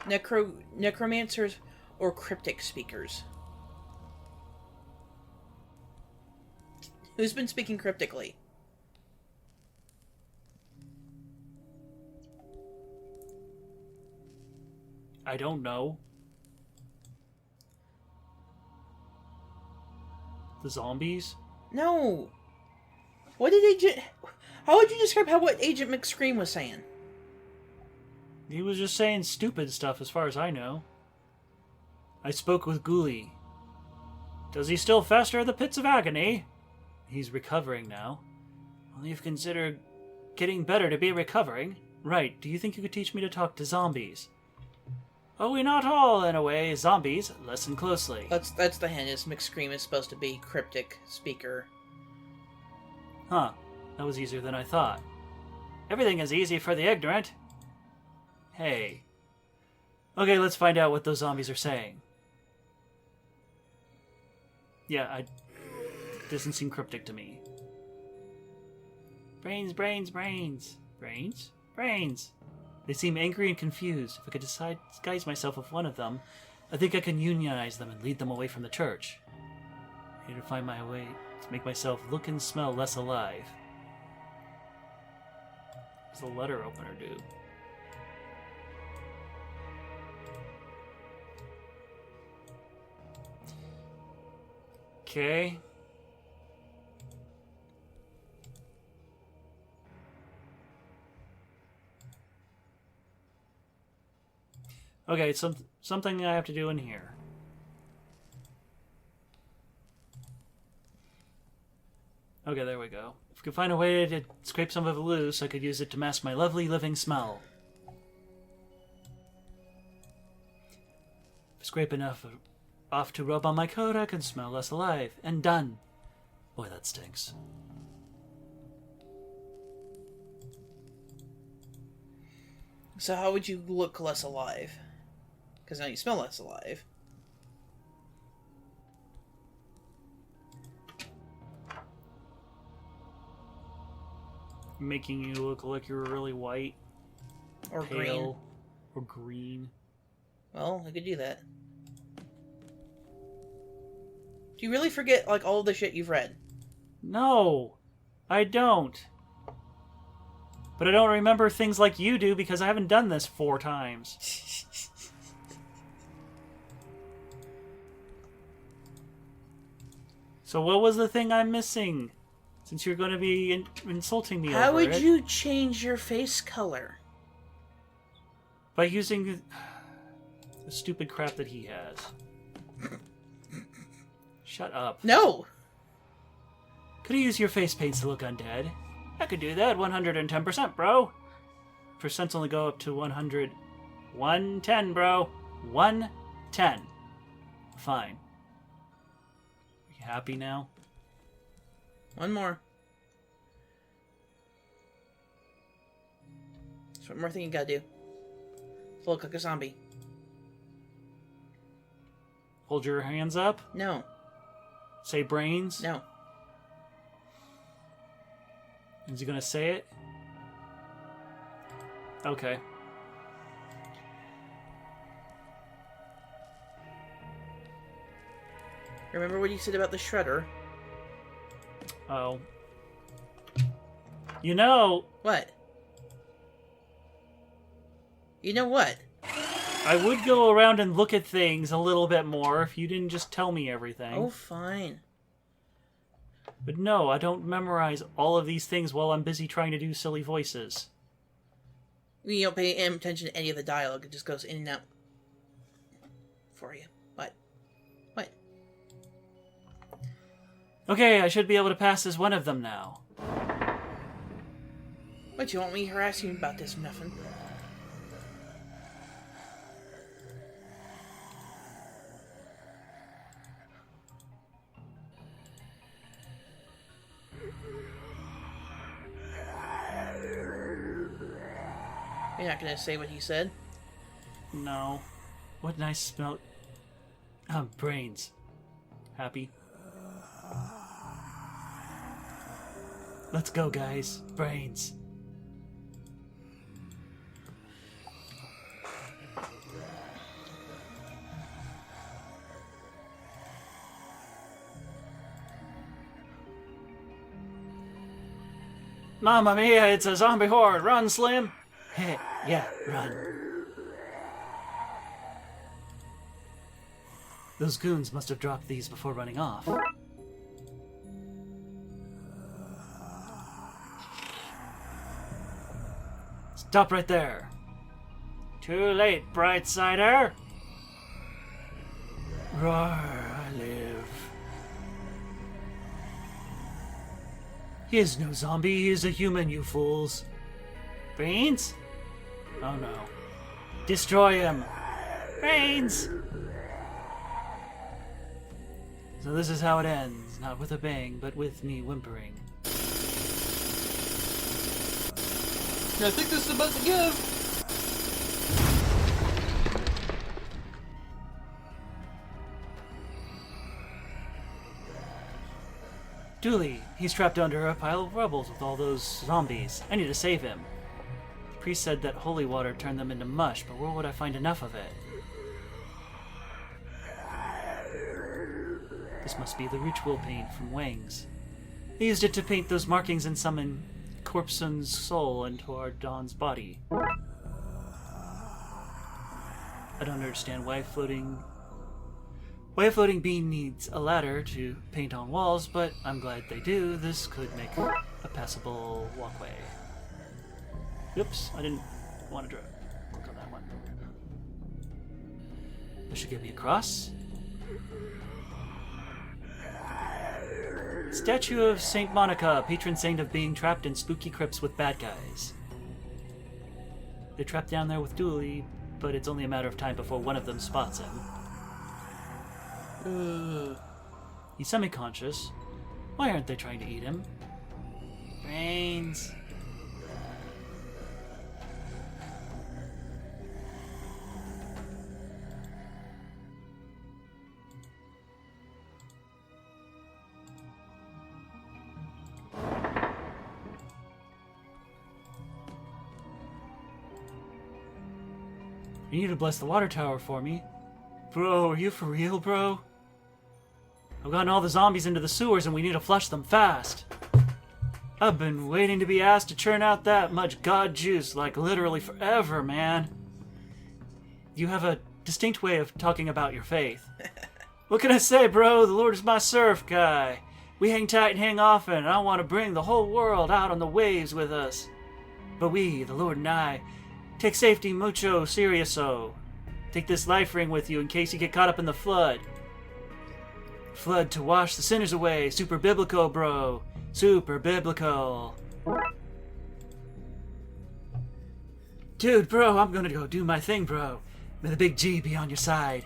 Necromancers or cryptic speakers? Who's been speaking cryptically? I don't know. The zombies? No. What did Agent... How would you describe what Agent McScream was saying? He was just saying stupid stuff as far as I know. I spoke with Ghoulie. Does he still fester in the pits of agony? He's recovering now. Well, you've considered getting better to be recovering. Right, do you think you could teach me to talk to zombies? Oh, we not all, in a way. Zombies, listen closely. That's the hint, is McScream is supposed to be cryptic speaker. Huh, that was easier than I thought. Everything is easy for the ignorant. Hey. Okay, let's find out what those zombies are saying. Yeah, it doesn't seem cryptic to me. Brains, brains, brains. Brains? Brains. They seem angry and confused. If I could disguise myself with one of them, I think I can unionize them and lead them away from the church. I need to find my way to make myself look and smell less alive. What's the letter opener do? Okay. Okay, it's something I have to do in here. Okay, there we go. If I could find a way to scrape some of it loose, I could use it to mask my lovely living smell. If I scrape enough off to rub on my coat, I can smell less alive. And done. Boy, that stinks. So how would you look less alive? Because now you smell less alive. Making you look like you're really white. Or pale, green. Or green. Well, I could do that. Do you really forget, like, all the shit you've read? No, I don't. But I don't remember things like you do because I haven't done this 4 times. So what was the thing I'm missing? Since you're going to be insulting me How over it. would you change your face color? By using the stupid crap that he has. Shut up. No! Could you use your face paints to look undead? I could do that, 110%, bro. Percents only go up to 100. 110, bro. 110. Fine. Are you happy now? One more. There's one more thing you gotta do. Look like a zombie. Hold your hands up. No. Say brains. No. Is he gonna say it? Okay. Remember what you said about the shredder? Oh. You know... What? You know what? I would go around and look at things a little bit more if you didn't just tell me everything. Oh, fine. But no, I don't memorize all of these things while I'm busy trying to do silly voices. You don't pay attention to any of the dialogue. It just goes in and out for you. What? What? Okay, I should be able to pass as one of them now. What, you want me harassing you about this, Muffin? You're not gonna say what he said? No. What nice smell. Brains. Happy? Let's go, guys. Brains. Mamma mia, it's a zombie horde. Run, Slim. Hey, yeah, run. Those goons must have dropped these before running off. Stop right there. Too late, Brightsider. Roar, I live. He is no zombie, he is a human, you fools. Brains? Oh no. Destroy him! Brains! So this is how it ends, not with a bang, but with me whimpering. I think this is about to give. Dooley, he's trapped under a pile of rubble with all those zombies. I need to save him. The priest said that holy water turned them into mush, but where would I find enough of it? This must be the ritual paint from Wang's. They used it to paint those markings and summon Corpson's soul into our Dawn's body. I don't understand why a floating beam needs a ladder to paint on walls, but I'm glad they do. This could make a passable walkway. Oops, I didn't want to click on that one. This should get me across. Statue of Saint Monica, patron saint of being trapped in spooky crypts with bad guys. They're trapped down there with Dooley, but it's only a matter of time before one of them spots him. He's semi-conscious. Why aren't they trying to eat him? Brains. You need to bless the water tower for me. Bro, are you for real, bro? I've gotten all the zombies into the sewers and we need to flush them fast. I've been waiting to be asked to churn out that much god juice, like literally forever, man. You have a distinct way of talking about your faith. What can I say, bro? The Lord is my surf guy. We hang tight and hang often, and I want to bring the whole world out on the waves with us. But we, the Lord and I, take safety mucho serioso. Take this life ring with you in case you get caught up in the flood. Flood to wash the sinners away. Super biblical, bro. Super biblical. Dude, bro, I'm gonna go do my thing, bro. May the big G be on your side.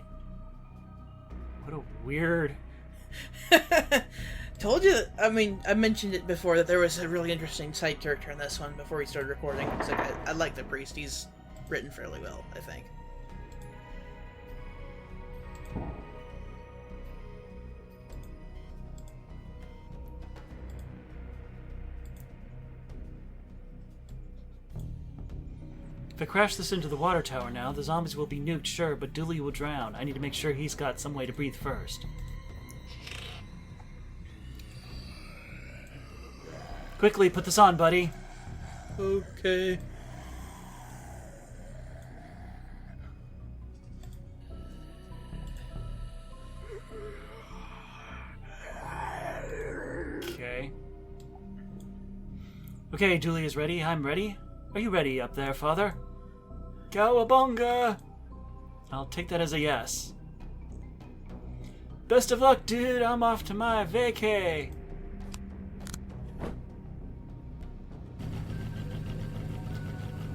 What a weird... Told you, I mentioned it before that there was a really interesting side character in this one before we started recording. It's like, I like the priest. He's written fairly well, I think. If I crash this into the water tower now, the zombies will be nuked, sure, but Dooley will drown. I need to make sure he's got some way to breathe first. Quickly, put this on, buddy. Okay. Okay, Dooley is ready. I'm ready. Are you ready up there, Father? Cowabunga! I'll take that as a yes. Best of luck, dude. I'm off to my vacay.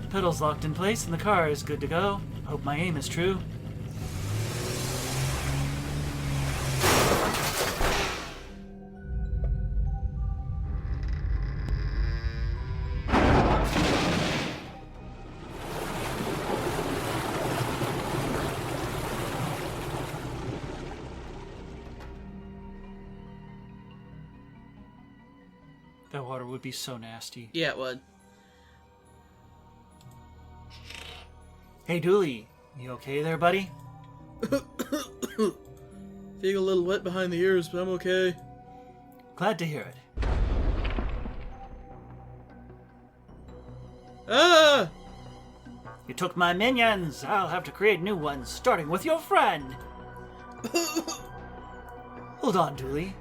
Pedals locked in place and the car is good to go. Hope my aim is true. That water would be so nasty. Yeah, it would. Hey, Dooley. You okay there, buddy? Feeling a little wet behind the ears, but I'm okay. Glad to hear it. Ah! You took my minions. I'll have to create new ones, starting with your friend. Hold on, Dooley.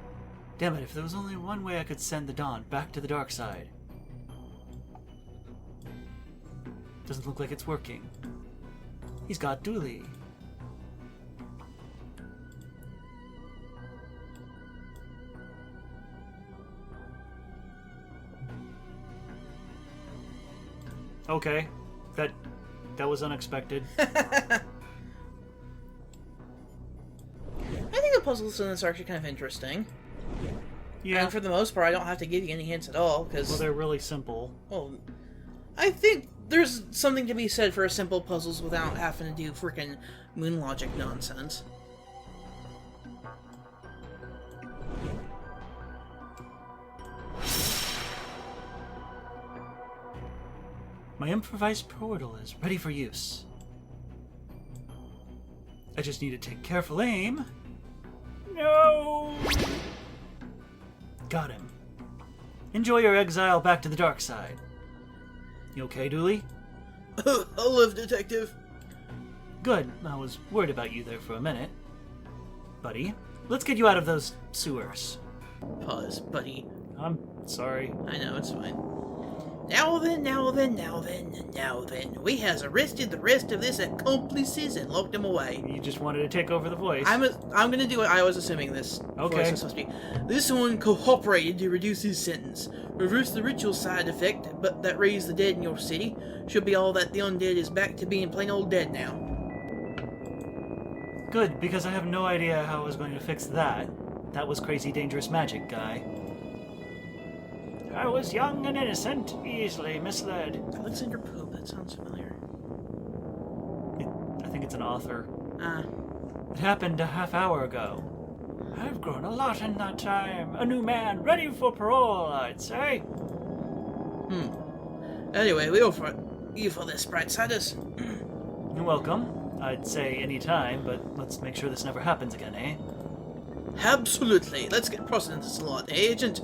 Damn it, if there was only one way I could send the Dawn back to the dark side. Doesn't look like it's working. He's got Dooley. Okay. That was unexpected. I think the puzzles in this are actually kind of interesting. Yeah. And for the most part, I don't have to give you any hints at all, because... Well, they're really simple. Well, I think there's something to be said for simple puzzles without having to do freaking moon logic nonsense. My improvised portal is ready for use. I just need to take careful aim. No! Got him. Enjoy your exile back to the dark side. You okay, Dooley? I'll live, Detective. Good. I was worried about you there for a minute. Buddy, let's get you out of those sewers. Pause, buddy. I'm sorry. I know, it's fine. Now then. We has arrested the rest of this accomplices and locked them away. You just wanted to take over the voice. I'm gonna do what I was assuming this Okay. voice was supposed to be. This one cooperated to reduce his sentence. Reverse the ritual side effect, but that raised the dead in your city. Should be all that the undead is back to being plain old dead now. Good, because I have no idea how I was going to fix that. That was crazy dangerous magic, guy. I was young and innocent, easily misled. Alexander Pope, that sounds familiar. I think it's an author. Ah. It happened a half hour ago. I've grown a lot in that time. A new man, ready for parole, I'd say. Anyway, we offer you for this, Brightsiders. You're welcome. I'd say any time, but let's make sure this never happens again, eh? Absolutely. Let's get processing this a lot, eh, Agent?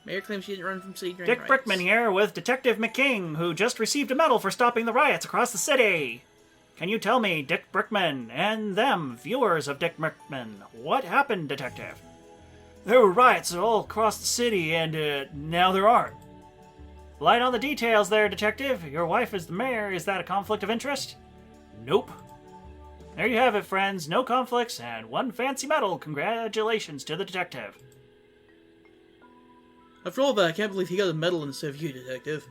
Mayor claims she didn't run from city during Dick riots. Brickman here with Detective McKing, who just received a medal for stopping the riots across the city. Can you tell me, Dick Brickman, and them, viewers of Dick Brickman, what happened, Detective? There were riots all across the city, and now there aren't. Light on the details there, Detective. Your wife is the mayor. Is that a conflict of interest? Nope. There you have it, friends. No conflicts and one fancy medal. Congratulations to the detective. After all that, I can't believe he got a medal instead of you, Detective.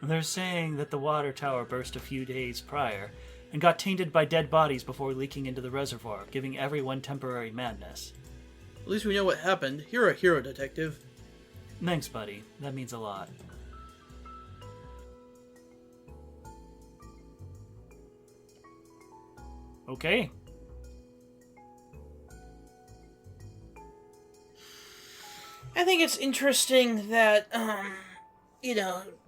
They're saying that the water tower burst a few days prior and got tainted by dead bodies before leaking into the reservoir, giving everyone temporary madness. At least we know what happened. You're a hero, Detective. Thanks, buddy. That means a lot. Okay. I think it's interesting that,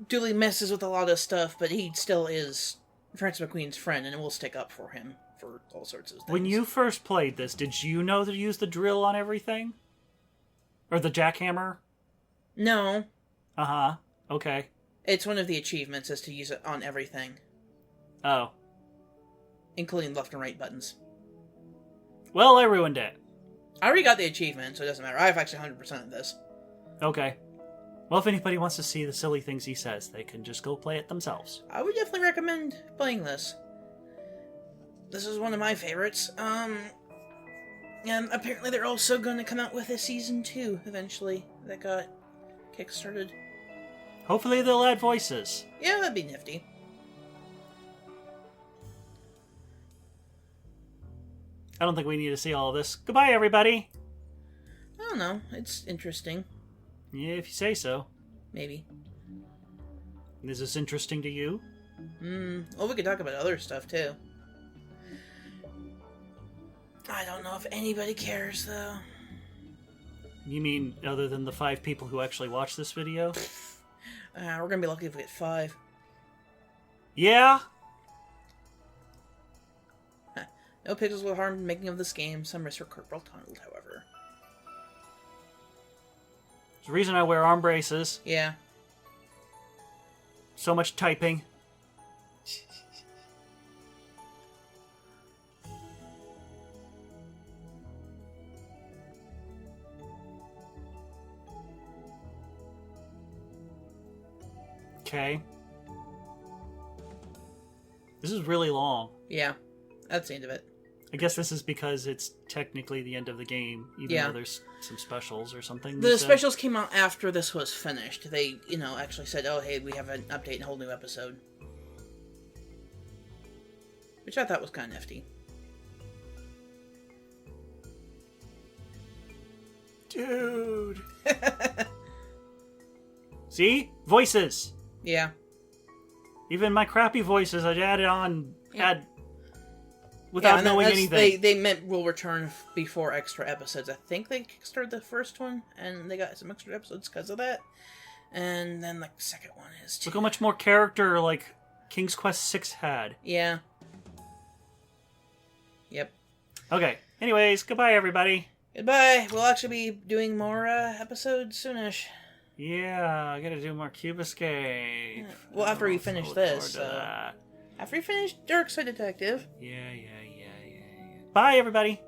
Dooley messes with a lot of stuff, but he still is Francis McQueen's friend, and will stick up for him for all sorts of things. When you first played this, did you know to use the drill on everything? Or the jackhammer? No. Uh-huh. Okay. It's one of the achievements is to use it on everything, Oh. including left and right buttons. Well, I ruined it. I already got the achievement, so it doesn't matter. I have actually 100% of this. Okay. Well, if anybody wants to see the silly things he says, they can just go play it themselves. I would definitely recommend playing this. This is one of my favorites. And apparently they're also going to come out with a Season 2 eventually that got kickstarted. Hopefully they'll add voices. Yeah, that'd be nifty. I don't think we need to see all of this. Goodbye, everybody! I don't know. It's interesting. Yeah, if you say so. Maybe. Is this interesting to you? Well, we could talk about other stuff, too. I don't know if anybody cares, though. You mean other than the 5 people who actually watch this video? We're gonna be lucky if we get 5. Yeah? No pixels will harm the making of this game. Some risks are well handled, however. There's a reason I wear arm braces. Yeah. So much typing. Okay. This is really long. Yeah. That's the end of it. I guess this is because it's technically the end of the game, even though there's some specials or something. The specials came out after this was finished. They, actually said, oh, hey, we have an update and a whole new episode. Which I thought was kind of nifty. Dude. See? Voices. Yeah. Even my crappy voices I added on without knowing anything. They meant will return before extra episodes. I think they kickstarted the first one, and they got some extra episodes because of that. And then the second one is too. Look how much more character like King's Quest 6 had. Yeah. Yep. Okay. Anyways, goodbye everybody. Goodbye. We'll actually be doing more episodes soonish. Yeah, I gotta do more Cube Escape. Well, after we finish this. After we finish Darkside Detective. Yeah. Bye, everybody.